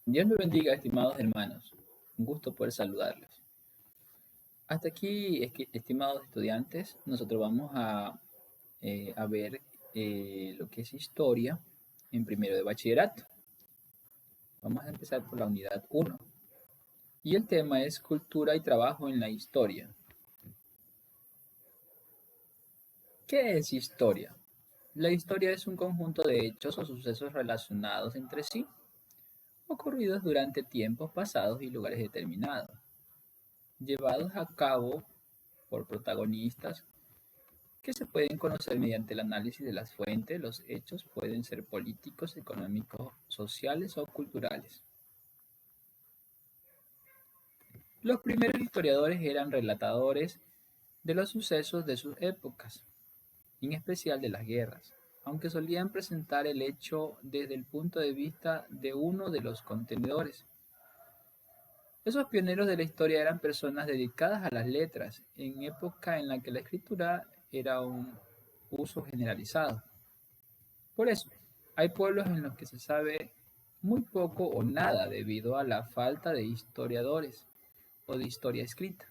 Dios me bendiga, estimados hermanos. Un gusto poder saludarles. Hasta aquí, estimados estudiantes, nosotros vamos a ver lo que es historia en primero de bachillerato. Vamos a empezar por la unidad 1. Y el tema es cultura y trabajo en la historia. ¿Qué es historia? La historia es un conjunto de hechos o sucesos relacionados entre sí, ocurridos durante tiempos pasados y lugares determinados, llevados a cabo por protagonistas que se pueden conocer mediante el análisis de las fuentes. Los hechos pueden ser políticos, económicos, sociales o culturales. Los primeros historiadores eran relatadores de los sucesos de sus épocas, en especial de las guerras, aunque solían presentar el hecho desde el punto de vista de uno de los contenedores. Esos pioneros de la historia eran personas dedicadas a las letras, en época en la que la escritura era un uso generalizado. Por eso, hay pueblos en los que se sabe muy poco o nada debido a la falta de historiadores o de historia escrita.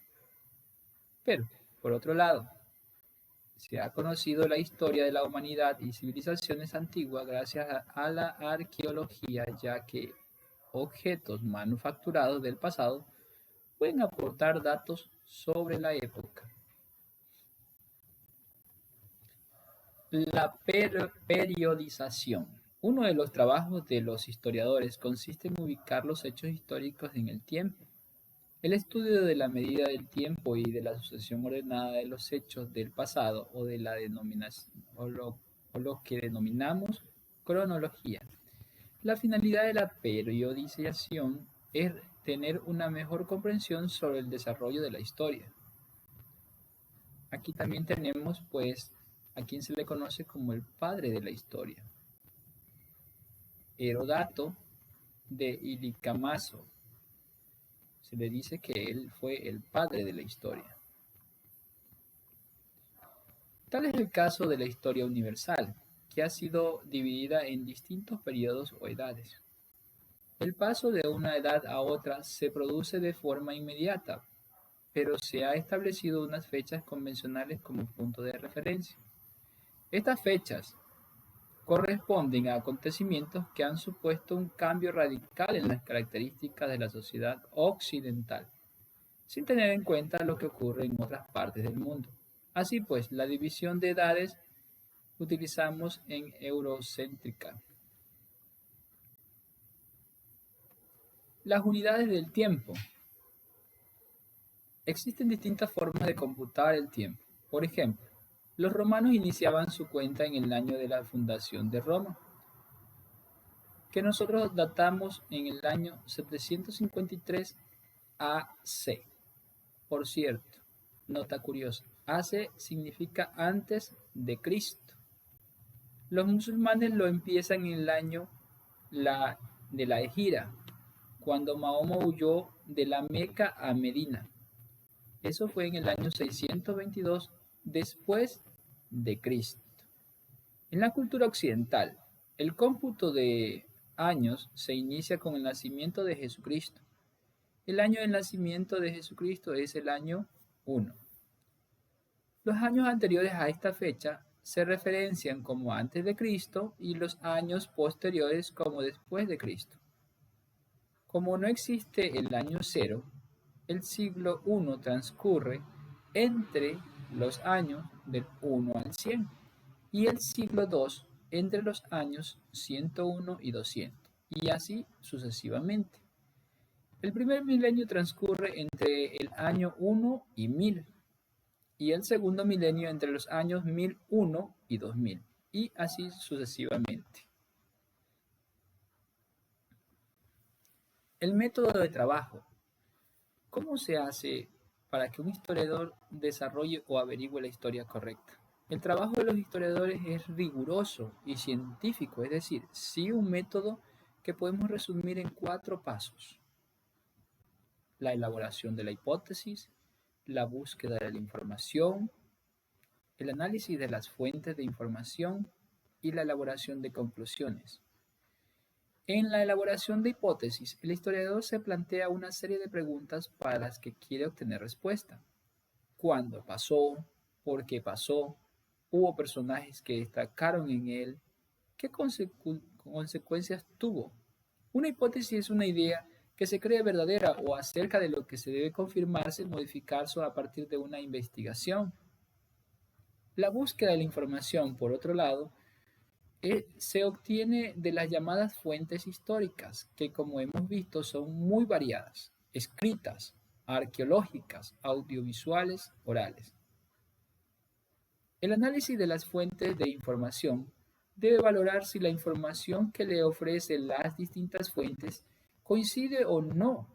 Pero, por otro lado, se ha conocido la historia de la humanidad y civilizaciones antiguas gracias a la arqueología, ya que objetos manufacturados del pasado pueden aportar datos sobre la época. La periodización. Uno de los trabajos de los historiadores consiste en ubicar los hechos históricos en el tiempo. El estudio de la medida del tiempo y de la sucesión ordenada de los hechos del pasado o de la denominación o lo que denominamos cronología. La finalidad de la periodización es tener una mejor comprensión sobre el desarrollo de la historia. Aquí también tenemos pues a quien se le conoce como el padre de la historia, Herodato de Ilicamaso. Se le dice que él fue el padre de la historia. Tal es el caso de la historia universal, que ha sido dividida en distintos periodos o edades. El paso de una edad a otra se produce de forma inmediata, pero se ha establecido unas fechas convencionales como punto de referencia. Estas fechas corresponden a acontecimientos que han supuesto un cambio radical en las características de la sociedad occidental, sin tener en cuenta lo que ocurre en otras partes del mundo. Así pues, la división de edades utilizamos en eurocéntrica. Las unidades del tiempo. Existen distintas formas de computar el tiempo. Por ejemplo, los romanos iniciaban su cuenta en el año de la fundación de Roma, que nosotros datamos en el año 753 AC. Por cierto, nota curiosa, AC significa antes de Cristo. Los musulmanes lo empiezan en el año de la Ejira, cuando Mahoma huyó de la Meca a Medina. Eso fue en el año 622 después de Cristo. En la cultura occidental, el cómputo de años se inicia con el nacimiento de Jesucristo. El año del nacimiento de Jesucristo es el año 1. Los años anteriores a esta fecha se referencian como antes de Cristo y los años posteriores como después de Cristo. Como no existe el año cero, el siglo I transcurre entre los años del 1 al 100 y el siglo II entre los años 101 y 200, y así sucesivamente. El primer milenio transcurre entre el año 1 y 1000, y el segundo milenio entre los años 1001 y 2000, y así sucesivamente. El método de trabajo. ¿Cómo se hace para que un historiador desarrolle o averigüe la historia correcta? El trabajo de los historiadores es riguroso y científico, es decir, sigue un método que podemos resumir en 4 pasos: la elaboración de la hipótesis, la búsqueda de la información, el análisis de las fuentes de información y la elaboración de conclusiones. En la elaboración de hipótesis, el historiador se plantea una serie de preguntas para las que quiere obtener respuesta. ¿Cuándo pasó? ¿Por qué pasó? ¿Hubo personajes que destacaron en él? ¿Qué consecuencias tuvo? Una hipótesis es una idea que se cree verdadera o acerca de lo que se debe confirmarse o modificarse a partir de una investigación. La búsqueda de la información, por otro lado, se obtiene de las llamadas fuentes históricas, que como hemos visto son muy variadas, escritas, arqueológicas, audiovisuales, orales. El análisis de las fuentes de información debe valorar si la información que le ofrecen las distintas fuentes coincide o no.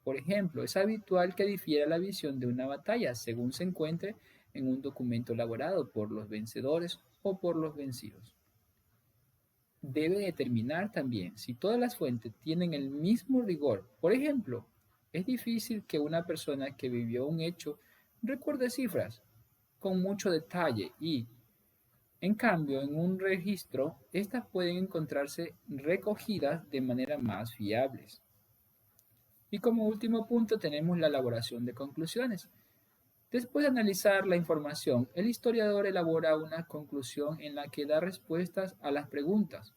Por ejemplo, es habitual que difiera la visión de una batalla según se encuentre en un documento elaborado por los vencedores o por los vencidos. Debe determinar también si todas las fuentes tienen el mismo rigor. Por ejemplo, es difícil que una persona que vivió un hecho recuerde cifras con mucho detalle y, en cambio, en un registro, estas pueden encontrarse recogidas de manera más fiables. Y como último punto tenemos la elaboración de conclusiones. Después de analizar la información, el historiador elabora una conclusión en la que da respuestas a las preguntas,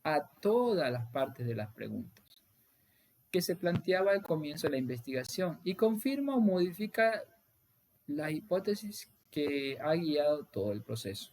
a todas las partes de las preguntas, que se planteaba al comienzo de la investigación y confirma o modifica la hipótesis que ha guiado todo el proceso.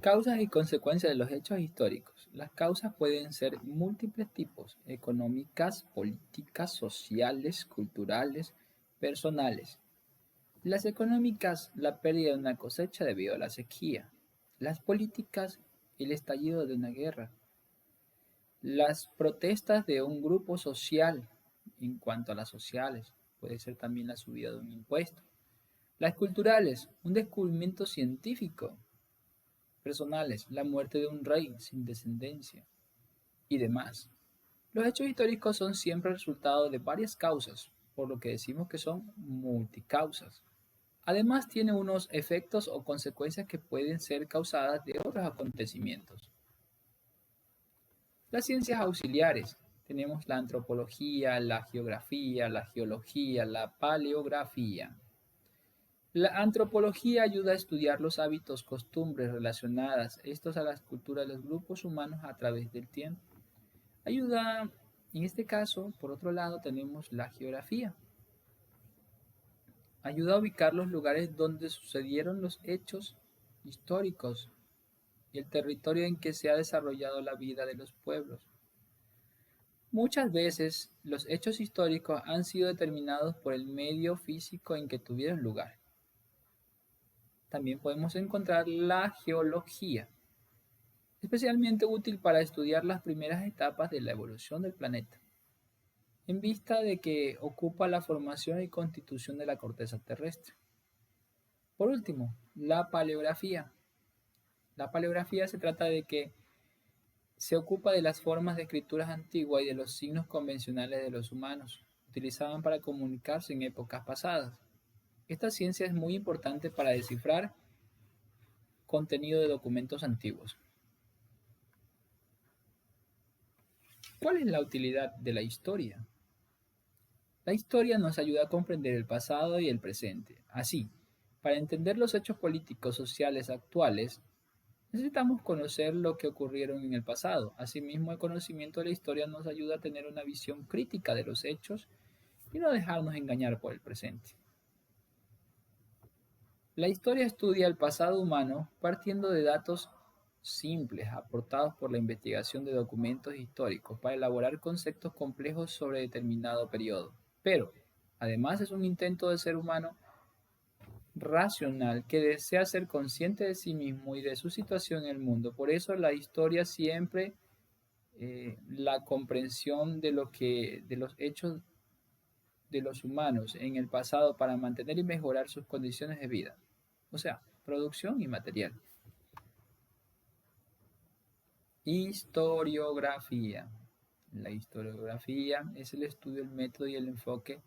Causas y consecuencias de los hechos históricos. Las causas pueden ser múltiples tipos: económicas, políticas, sociales, culturales, personales. Las económicas, la pérdida de una cosecha debido a la sequía. Las políticas, el estallido de una guerra. Las protestas de un grupo social. En cuanto a las sociales, puede ser también la subida de un impuesto. Las culturales, un descubrimiento científico. Personales, la muerte de un rey sin descendencia y demás. Los hechos históricos son siempre resultado de varias causas, por lo que decimos que son multicausas. Además, tiene unos efectos o consecuencias que pueden ser causadas de otros acontecimientos. Las ciencias auxiliares. Tenemos la antropología, la geografía, la geología, la paleografía. La antropología ayuda a estudiar los hábitos, costumbres relacionadas estos a las culturas de los grupos humanos a través del tiempo. Ayuda, en este caso, por otro lado, tenemos la geografía. Ayuda a ubicar los lugares donde sucedieron los hechos históricos y el territorio en que se ha desarrollado la vida de los pueblos. Muchas veces los hechos históricos han sido determinados por el medio físico en que tuvieron lugar. También podemos encontrar la geología, especialmente útil para estudiar las primeras etapas de la evolución del planeta, en vista de que ocupa la formación y constitución de la corteza terrestre. Por último, la paleografía. La paleografía se trata de que se ocupa de las formas de escrituras antiguas y de los signos convencionales de los humanos, utilizaban para comunicarse en épocas pasadas. Esta ciencia es muy importante para descifrar contenido de documentos antiguos. ¿Cuál es la utilidad de la historia? La historia nos ayuda a comprender el pasado y el presente. Así, para entender los hechos políticos sociales actuales, necesitamos conocer lo que ocurrieron en el pasado. Asimismo, el conocimiento de la historia nos ayuda a tener una visión crítica de los hechos y no dejarnos engañar por el presente. La historia estudia el pasado humano partiendo de datos simples aportados por la investigación de documentos históricos para elaborar conceptos complejos sobre determinado periodo. Pero, además, es un intento del ser humano racional que desea ser consciente de sí mismo y de su situación en el mundo. Por eso la historia siempre, la comprensión de los hechos de los humanos en el pasado para mantener y mejorar sus condiciones de vida. O sea, producción y material. Historiografía. La historiografía es el estudio, el método y el enfoque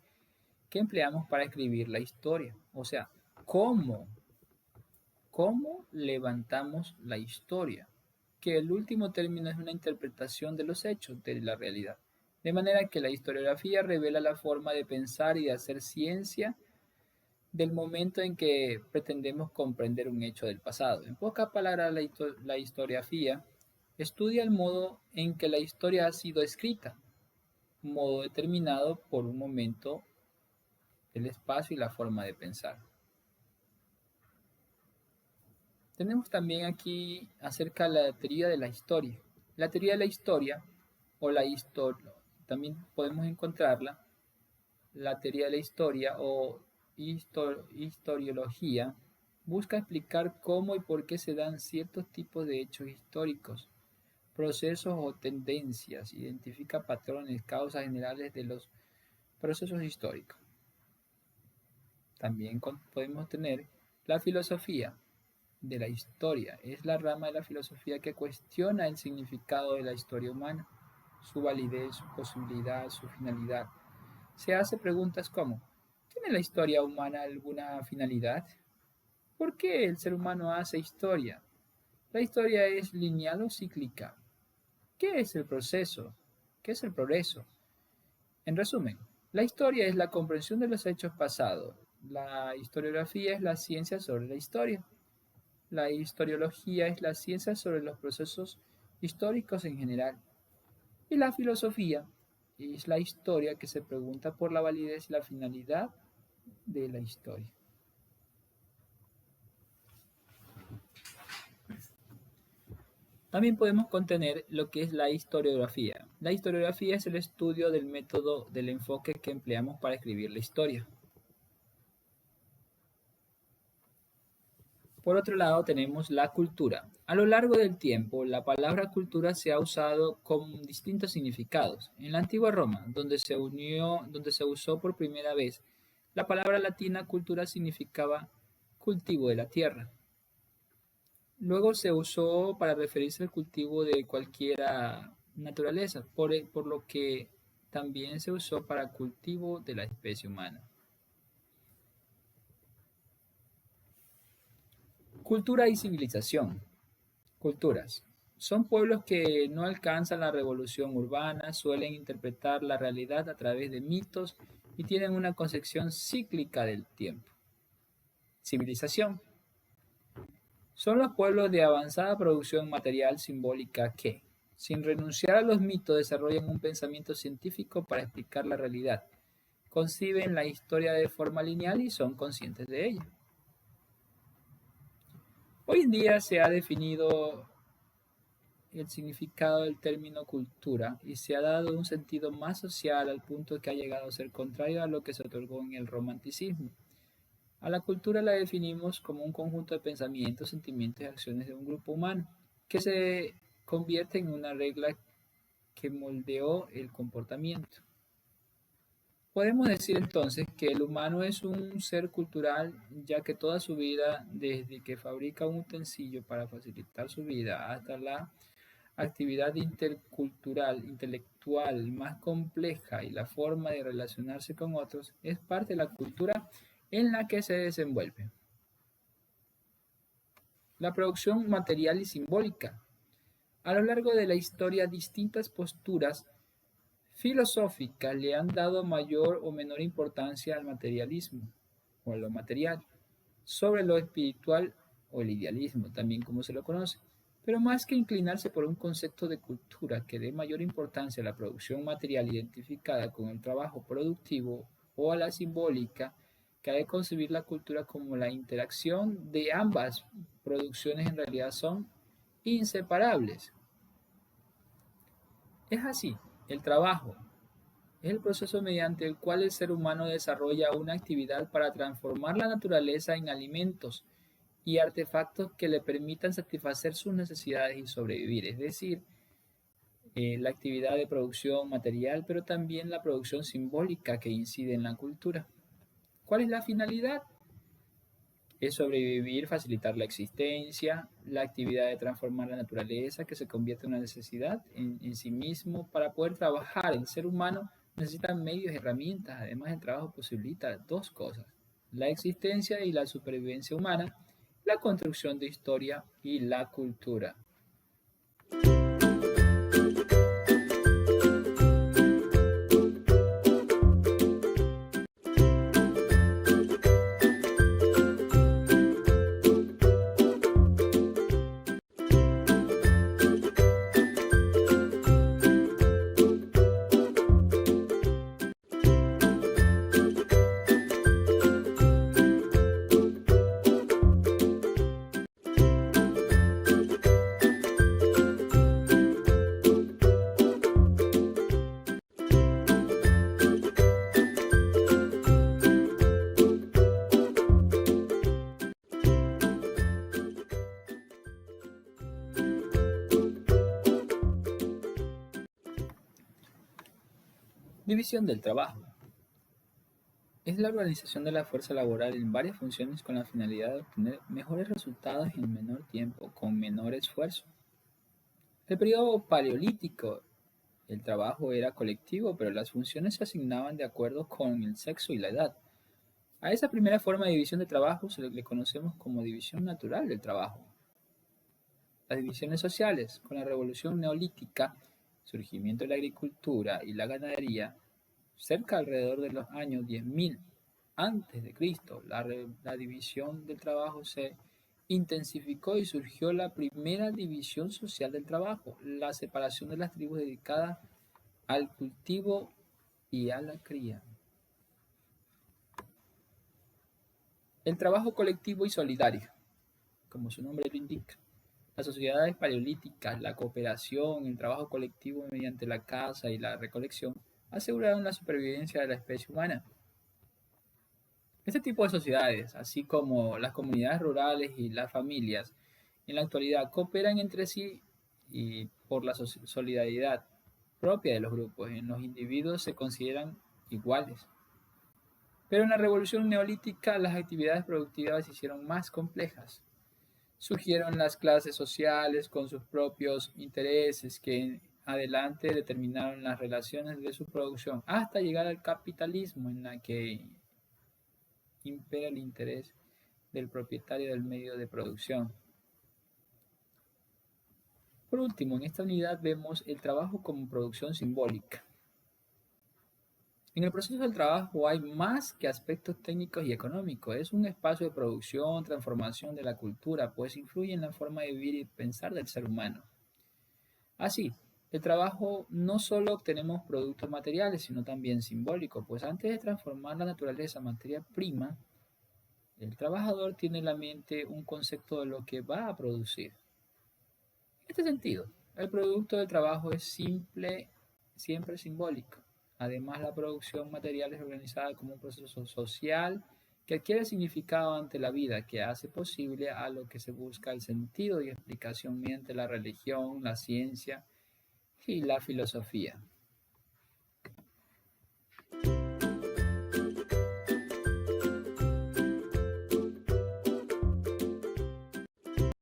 que empleamos para escribir la historia. O sea, cómo levantamos la historia, que el último término es una interpretación de los hechos de la realidad. De manera que la historiografía revela la forma de pensar y de hacer ciencia del momento en que pretendemos comprender un hecho del pasado. En pocas palabras, la historiografía estudia el modo en que la historia ha sido escrita, un modo determinado por un momento, el espacio y la forma de pensar. Tenemos también aquí acerca de la teoría de la historia. La teoría de la historia, o la historia, también podemos encontrarla, la teoría de la historia o historiología, busca explicar cómo y por qué se dan ciertos tipos de hechos históricos, procesos o tendencias, identifica patrones, causas generales de los procesos históricos. También podemos tener la filosofía de la historia. Es la rama de la filosofía que cuestiona el significado de la historia humana, su validez, su posibilidad, su finalidad. Se hace preguntas como, ¿tiene la historia humana alguna finalidad? ¿Por qué el ser humano hace historia? ¿La historia es lineal o cíclica? ¿Qué es el proceso? ¿Qué es el progreso? En resumen, la historia es la comprensión de los hechos pasados. La historiografía es la ciencia sobre la historia. La historiología es la ciencia sobre los procesos históricos en general. Y la filosofía es la historia que se pregunta por la validez y la finalidad de la historia. También podemos contener lo que es la historiografía. La historiografía es el estudio del método del enfoque que empleamos para escribir la historia. Por otro lado, tenemos la cultura. A lo largo del tiempo, la palabra cultura se ha usado con distintos significados. En la antigua Roma, donde se usó por primera vez, la palabra latina cultura significaba cultivo de la tierra. Luego se usó para referirse al cultivo de cualquier naturaleza, por lo que también se usó para cultivo de la especie humana. Cultura y civilización. Culturas. Son pueblos que no alcanzan la revolución urbana, suelen interpretar la realidad a través de mitos y tienen una concepción cíclica del tiempo. Civilización. Son los pueblos de avanzada producción material simbólica que, sin renunciar a los mitos, desarrollan un pensamiento científico para explicar la realidad, conciben la historia de forma lineal y son conscientes de ella. Hoy en día se ha definido el significado del término cultura y se ha dado un sentido más social al punto que ha llegado a ser contrario a lo que se otorgó en el romanticismo. A la cultura la definimos como un conjunto de pensamientos, sentimientos y acciones de un grupo humano, que se convierte en una regla que moldeó el comportamiento. Podemos decir entonces que el humano es un ser cultural, ya que toda su vida, desde que fabrica un utensilio para facilitar su vida hasta la actividad intercultural, intelectual más compleja y la forma de relacionarse con otros, es parte de la cultura en la que se desenvuelve. La producción material y simbólica. A lo largo de la historia, distintas posturas filosóficas le han dado mayor o menor importancia al materialismo, o a lo material, sobre lo espiritual o el idealismo, también como se lo conoce. Pero más que inclinarse por un concepto de cultura que dé mayor importancia a la producción material identificada con el trabajo productivo o a la simbólica, que ha de concebir la cultura como la interacción de ambas producciones en realidad son inseparables. Es así, el trabajo es el proceso mediante el cual el ser humano desarrolla una actividad para transformar la naturaleza en alimentos y artefactos que le permitan satisfacer sus necesidades y sobrevivir, es decir, la actividad de producción material, pero también la producción simbólica que incide en la cultura. ¿Cuál es la finalidad? Es sobrevivir, facilitar la existencia, la actividad de transformar la naturaleza que se convierte en una necesidad en sí mismo. Para poder trabajar, el ser humano necesita medios y herramientas. Además, el trabajo posibilita dos cosas: la existencia y la supervivencia humana, la construcción de historia y la cultura. División del trabajo. Es la organización de la fuerza laboral en varias funciones con la finalidad de obtener mejores resultados en menor tiempo, con menor esfuerzo. El periodo paleolítico, el trabajo era colectivo, pero las funciones se asignaban de acuerdo con el sexo y la edad. A esa primera forma de división de trabajo se le conocemos como división natural del trabajo. Las divisiones sociales, con la revolución neolítica, surgimiento de la agricultura y la ganadería, cerca alrededor de los años 10.000 antes de Cristo, la división del trabajo se intensificó y surgió la primera división social del trabajo, la separación de las tribus dedicadas al cultivo y a la cría. El trabajo colectivo y solidario, como su nombre lo indica. Las sociedades paleolíticas, la cooperación, el trabajo colectivo mediante la caza y la recolección aseguraron la supervivencia de la especie humana. Este tipo de sociedades, así como las comunidades rurales y las familias, en la actualidad cooperan entre sí y por la solidaridad propia de los grupos. En los individuos se consideran iguales. Pero en la revolución neolítica las actividades productivas se hicieron más complejas. Surgieron las clases sociales con sus propios intereses que en adelante determinaron las relaciones de su producción hasta llegar al capitalismo en la que impera el interés del propietario del medio de producción. Por último, en esta unidad vemos el trabajo como producción simbólica. En el proceso del trabajo hay más que aspectos técnicos y económicos. Es un espacio de producción, transformación de la cultura, pues influye en la forma de vivir y pensar del ser humano. Así, el trabajo no solo obtenemos productos materiales, sino también simbólicos, pues antes de transformar la naturaleza en materia prima, el trabajador tiene en la mente un concepto de lo que va a producir. En este sentido, el producto del trabajo es siempre simbólico. Además, la producción material es organizada como un proceso social que adquiere significado ante la vida, que hace posible a lo que se busca el sentido y explicación mediante la religión, la ciencia y la filosofía.